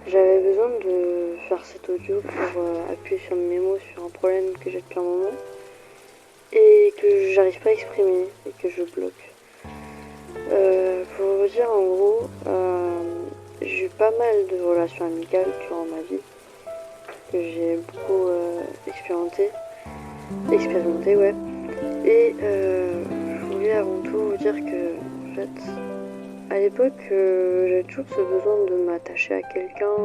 J'avais besoin de faire cet audio pour appuyer sur mes mots sur un problème que j'ai depuis un moment et que j'arrive pas à exprimer et que je bloque. Pour vous dire en gros, j'ai eu pas mal de relations amicales durant ma vie que j'ai beaucoup expérimenté ouais. Et je voulais avant tout vous dire que en fait, à l'époque, j'avais toujours ce besoin de m'attacher à quelqu'un,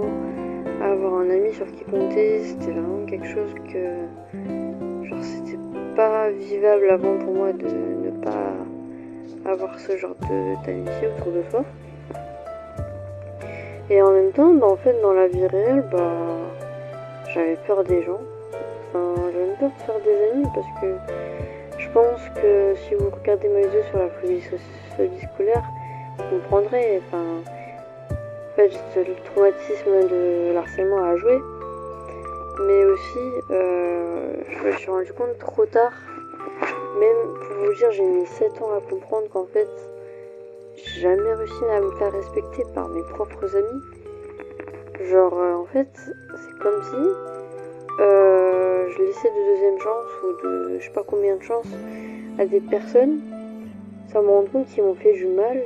avoir un ami sur qui compter. C'était vraiment quelque chose que, genre, c'était pas vivable avant pour moi de ne pas avoir ce genre d'amitié autour de soi. Et en même temps, en fait, dans la vie réelle, j'avais peur des gens. Enfin, j'avais peur de faire des amis parce que je pense que si vous regardez ma vidéo sur la phobie scolaire, vous comprendrez. En fait, le traumatisme de l'harcèlement a joué. Mais aussi, je me suis rendu compte trop tard. Même pour vous dire, j'ai mis 7 ans à comprendre qu'en fait, j'ai jamais réussi à me faire respecter par mes propres amis. Genre, en fait, c'est comme si je laissais de deuxième chance ou de je sais pas combien de chances à des personnes sans me rendre compte qu'ils m'ont fait du mal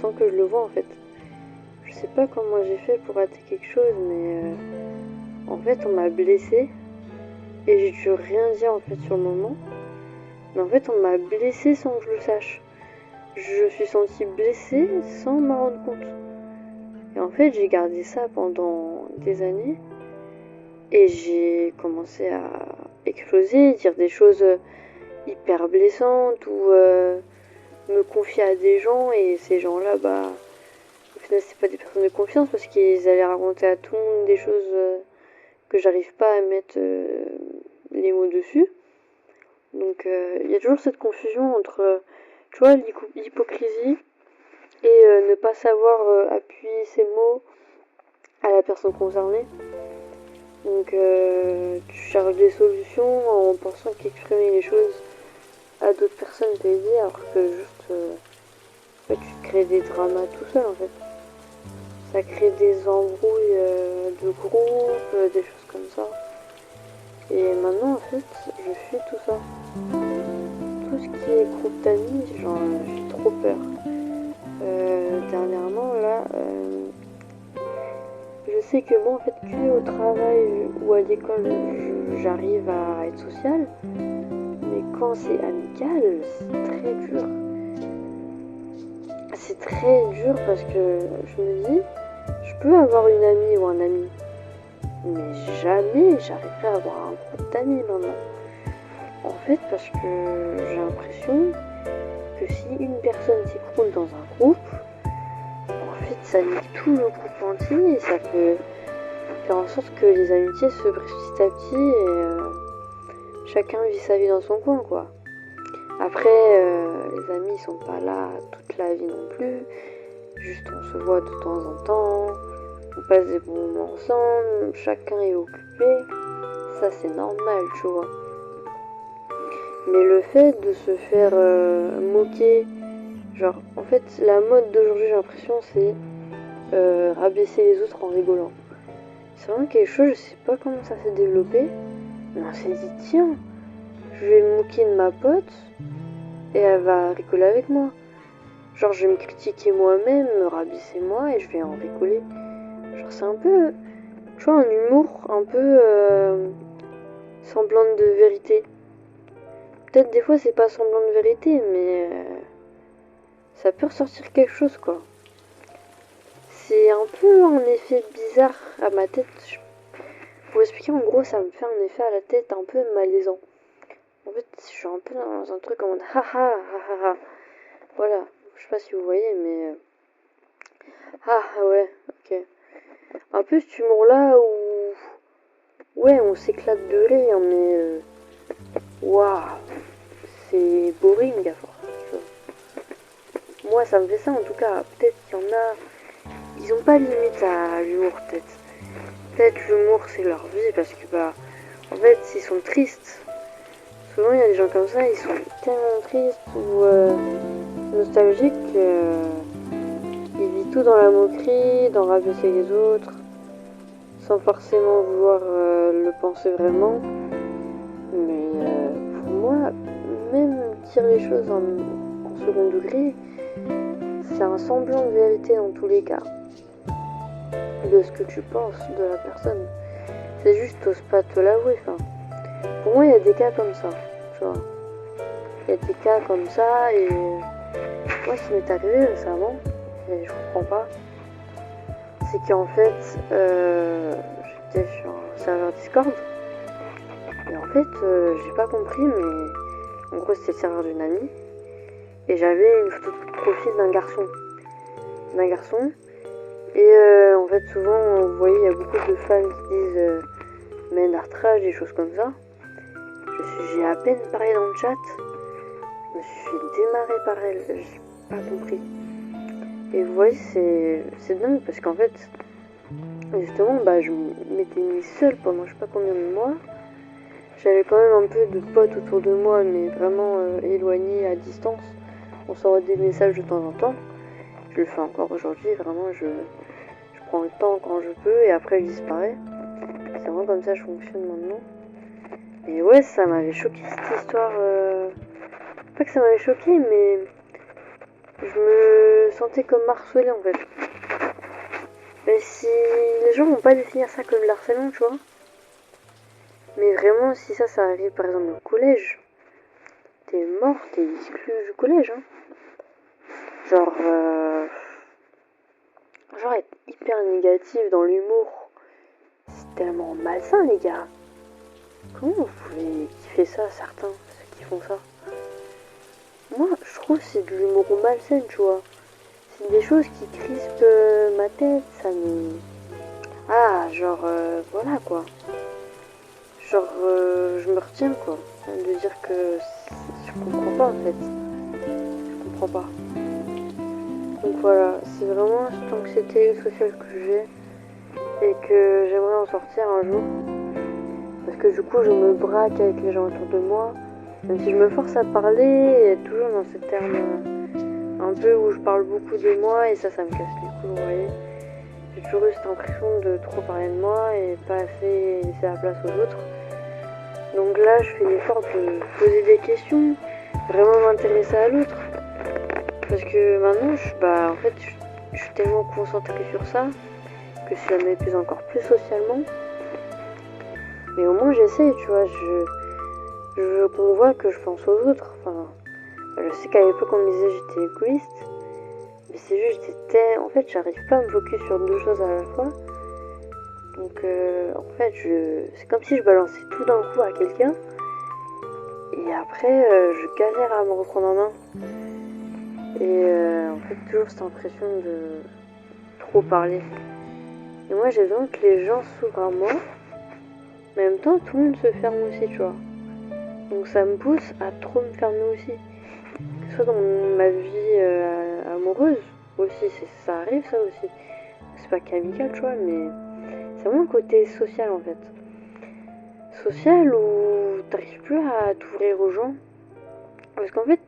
sans que je le vois en fait. Je sais pas comment j'ai fait pour rater quelque chose, mais en fait, on m'a blessée et j'ai dû rien dire en fait sur le moment. Mais en fait, on m'a blessée sans que je le sache. Je suis sentie blessée sans m'en rendre compte. Et en fait, j'ai gardé ça pendant des années. Et j'ai commencé à exploser, dire des choses hyper blessantes ou me confier à des gens. Et ces gens-là, au final, c'est pas des personnes de confiance parce qu'ils allaient raconter à tout le monde des choses que j'arrive pas à mettre les mots dessus. Donc il y a toujours cette confusion entre, tu vois, l'hypocrisie et ne pas savoir appuyer ses mots à la personne concernée. Donc tu cherches des solutions en pensant qu'exprimer les choses à d'autres personnes peut aider alors que juste tu te crées des dramas tout seul en fait. Ça crée des embrouilles de groupe, des choses comme ça. Et maintenant en fait je fuis tout ça. Tout ce qui est groupe d'amis, genre j'ai trop peur. Dernièrement là, je sais que moi en fait que au travail ou à l'école j'arrive à être sociale, mais quand c'est amical c'est très dur. C'est très dur parce que je me dis, je peux avoir une amie ou un ami, mais jamais j'arriverai à avoir un groupe d'amis maintenant. En fait parce que j'ai l'impression que si une personne s'écroule dans un groupe, en fait ça nique tout le groupe entier et ça peut faire en sorte que les amitiés se brisent petit à petit et chacun vit sa vie dans son coin quoi. Après les amis ils sont pas là toute la vie non plus, juste on se voit de temps en temps, on passe des bons moments ensemble, chacun est occupé, ça c'est normal tu vois. Mais le fait de se faire moquer, genre en fait la mode d'aujourd'hui j'ai l'impression c'est rabaisser les autres en rigolant. C'est vraiment quelque chose, je sais pas comment ça s'est développé, mais on s'est dit tiens, je vais me moquer de ma pote et elle va rigoler avec moi. Genre je vais me critiquer moi-même, me rabaisser moi et je vais en rigoler. Genre c'est un peu, tu vois, un humour un peu semblant de vérité. Peut-être des fois c'est pas semblant de vérité, mais ça peut ressortir quelque chose quoi. C'est un peu un effet bizarre à ma tête. Pour expliquer en gros, ça me fait un effet à la tête un peu malaisant. En fait, je suis un peu dans un truc en mode haha haha. Voilà, je sais pas si vous voyez, mais ah ouais, ok. Un peu cet humour-là où ouais, on s'éclate de rire, mais waouh, c'est boring à force. Moi, ça me fait ça en tout cas. Peut-être qu'il y en a, ils ont pas de limite à l'humour, peut-être. Peut-être l'humour c'est leur vie parce que en fait, ils sont tristes. Souvent, il y a des gens comme ça, ils sont tellement tristes ou nostalgiques qu'ils vivent tout dans la moquerie, dans rabaisser les autres, sans forcément vouloir le penser vraiment. Mais pour moi, même dire les choses en second degré, c'est un semblant de vérité dans tous les cas, de ce que tu penses de la personne. C'est juste, t'oses pas te l'avouer. Enfin, pour moi, il y a des cas comme ça, tu vois. Il y a des cas comme ça, et moi, ce qui m'est arrivé récemment, et je comprends pas, c'est qu'en fait, j'étais sur un serveur Discord, et en fait, j'ai pas compris, mais en gros, c'était le serveur d'une amie, et j'avais une photo de profil d'un garçon. Et en fait, souvent, vous voyez, il y a beaucoup de femmes qui disent men are trash, des choses comme ça. J'ai à peine parlé dans le chat, je me suis fait démarrer par elle, j'ai pas compris. Et vous voyez, c'est dingue parce qu'en fait, justement, je m'étais mise seule pendant je sais pas combien de mois. J'avais quand même un peu de potes autour de moi, mais vraiment éloignés, à distance. On s'envoie des messages de temps en temps. Je le fais encore aujourd'hui, vraiment, je prends le temps quand je peux et après je disparais. C'est vraiment comme ça que je fonctionne maintenant. Et ouais, ça m'avait choqué cette histoire. Pas que ça m'avait choqué, mais je me sentais comme harcelée en fait. Mais si les gens vont pas définir ça comme le harcèlement, tu vois. Mais vraiment, si ça arrive par exemple au collège, t'es mort, t'es exclu du collège. Hein. Genre être hyper négatif dans l'humour, c'est tellement malsain les gars. Comment vous pouvez kiffer ça, certains, ceux qui font ça? Moi, je trouve que c'est de l'humour malsain, tu vois. C'est des choses qui crispent ma tête, ça me... Ah, voilà quoi. Je me retiens quoi. De dire que je comprends pas en fait. Je comprends pas. Donc voilà, c'est vraiment cette anxiété sociale que j'ai et que j'aimerais en sortir un jour. Parce que du coup, je me braque avec les gens autour de moi. Même si je me force à parler, et toujours dans ces termes un peu où je parle beaucoup de moi et ça me casse les couilles, vous voyez. J'ai toujours eu cette impression de trop parler de moi et pas assez laisser la place aux autres. Donc là, je fais l'effort de poser des questions, vraiment m'intéresser à l'autre. Parce que maintenant, je suis tellement concentrée sur ça que ça m'épuise encore plus socialement. Mais au moins, j'essaie, tu vois, je veux qu'on voit que je pense aux autres. Enfin, je sais qu'à l'époque, on me disait que j'étais égoïste. Mais c'est juste, en fait, j'arrive pas à me focus sur deux choses à la fois. Donc, en fait, c'est comme si je balançais tout d'un coup à quelqu'un. Et après, je galère à me reprendre en main. Et en fait, toujours cette impression de trop parler. Et moi, j'ai besoin que les gens s'ouvrent à moi. Mais en même temps, tout le monde se ferme aussi, tu vois. Donc ça me pousse à trop me fermer aussi. Que ce soit dans ma vie amoureuse aussi, ça arrive ça aussi. C'est pas qu'amical, tu vois, mais c'est vraiment le côté social en fait. Social où t'arrives plus à t'ouvrir aux gens. Parce qu'en fait,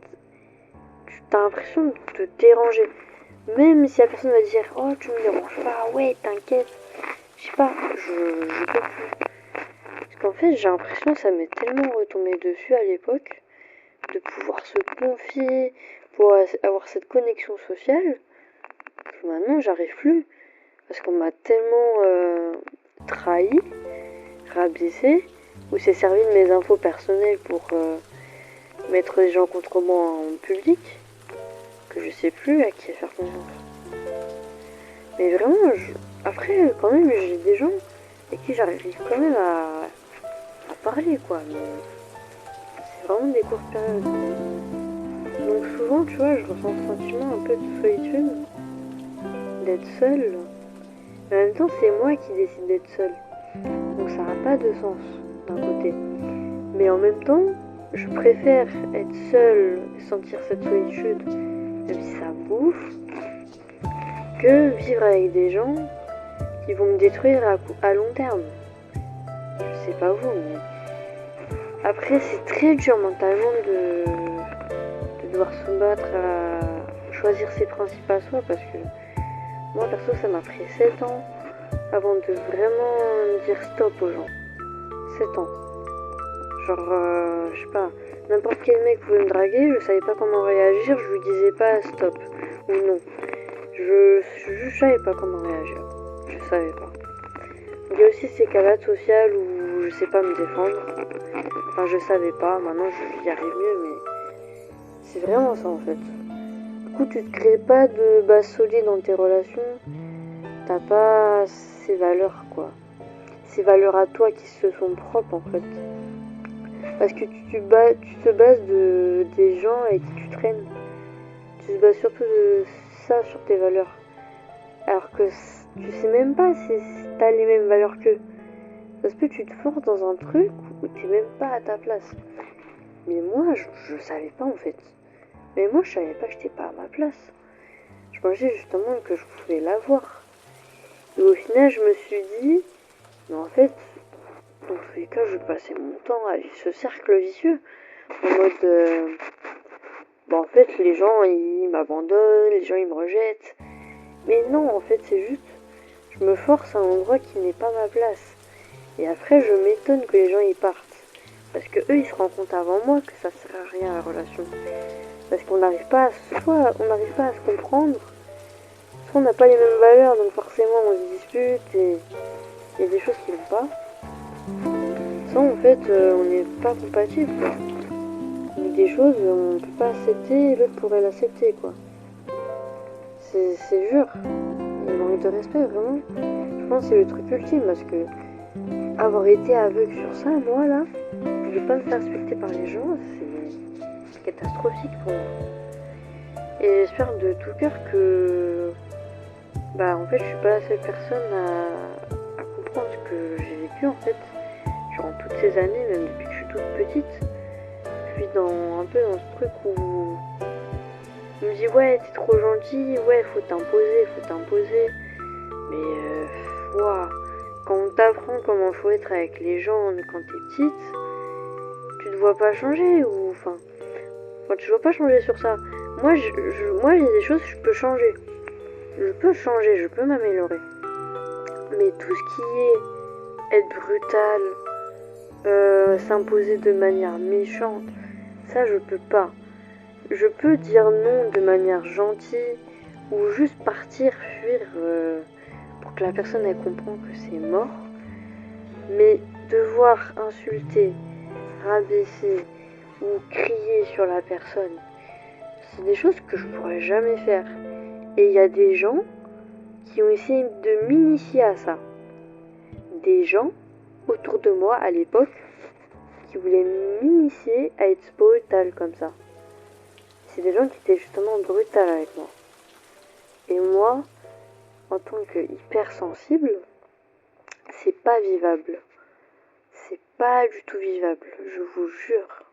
t'as l'impression de te déranger. Même si la personne va dire « Oh, tu me déranges pas, ouais, t'inquiète. » Je sais pas, je peux plus. Parce qu'en fait, j'ai l'impression que ça m'est tellement retombé dessus à l'époque de pouvoir se confier, pour avoir cette connexion sociale, que maintenant j'arrive plus. Parce qu'on m'a tellement trahi, rabaissé, ou s'est servi de mes infos personnelles pour mettre les gens contre moi en public, que je sais plus à qui faire confiance. Mais vraiment, après, quand même, j'ai des gens avec qui j'arrive quand même à parler, quoi. Mais c'est vraiment des courtes périodes. Donc souvent, tu vois, je ressens ce sentiment un peu de solitude, d'être seule. Mais en même temps, c'est moi qui décide d'être seule. Donc ça n'a pas de sens, d'un côté. Mais en même temps, je préfère être seule, sentir cette solitude, même si ça bouffe, que vivre avec des gens qui vont me détruire à long terme. Je sais pas vous, mais... Après, c'est très dur mentalement de devoir se battre à choisir ses principes à soi, parce que Moi perso ça m'a pris 7 ans avant de vraiment dire stop aux gens. 7 ans. Genre, je sais pas, n'importe quel mec pouvait me draguer, je savais pas comment réagir, je lui disais pas stop ou non. Je savais pas comment réagir. Je savais pas. Il y a aussi ces cas-là de social où je sais pas me défendre. Enfin, je savais pas, maintenant j'y arrive mieux, mais c'est vraiment ça en fait. Du coup, tu te crées pas de base solide dans tes relations, t'as pas ces valeurs quoi. Ces valeurs à toi qui se sont propres en fait. Parce que tu te bases des gens avec qui tu traînes. Tu te bases surtout de ça sur tes valeurs. Alors que tu sais même pas si t'as les mêmes valeurs qu'eux. Parce que tu te forces dans un truc où t'es même pas à ta place. Mais moi, je savais pas en fait. Mais moi, je savais pas que j'étais pas à ma place. Je pensais justement que je pouvais l'avoir. Et au final, je me suis dit, mais en fait, dans tous les cas, je vais passer mon temps à vivre ce cercle vicieux. En mode, en fait, les gens, ils m'abandonnent, les gens, ils me rejettent. Mais non, en fait, c'est juste, je me force à un endroit qui n'est pas ma place. Et après, je m'étonne que les gens y partent. Parce que eux, ils se rendent compte avant moi que ça sert à rien la relation. Parce qu'on n'arrive pas soit on n'arrive pas à se comprendre, soit on n'a pas les mêmes valeurs, donc forcément on se dispute et il y a des choses qui vont pas. Soit en fait, on n'est pas compatible, quoi. Donc des choses, on peut pas accepter et l'autre pourrait l'accepter, quoi. C'est dur. Il manque de respect, vraiment. Je pense que c'est le truc ultime parce que avoir été aveugle sur ça, moi là, de pas me faire respecter par les gens, c'est catastrophique pour moi. Et j'espère de tout cœur que, en fait, je suis pas la seule personne à comprendre ce que j'ai vécu en fait durant toutes ces années, même depuis que je suis toute petite. Puis un peu dans ce truc où on me dit ouais t'es trop gentil, ouais faut t'imposer. Mais ouah, quand on t'apprend comment faut être avec les gens quand t'es petite, tu te vois pas changer ou enfin tu te vois pas changer sur ça. Moi il y a des choses que je peux changer. Je peux m'améliorer. Mais tout ce qui est être brutal, s'imposer de manière méchante, ça je peux pas. Je peux dire non de manière gentille ou juste partir, fuir pour que la personne elle comprenne que c'est mort. Mais devoir insulter, rabaisser ou crier sur la personne, c'est des choses que je pourrais jamais faire. Et il y a des gens qui ont essayé de m'initier à ça. Des gens autour de moi à l'époque qui voulaient m'initier à être brutal comme ça. C'est des gens qui étaient justement brutales avec moi. Et moi, en tant que hypersensible, c'est pas vivable. C'est pas du tout vivable, je vous jure.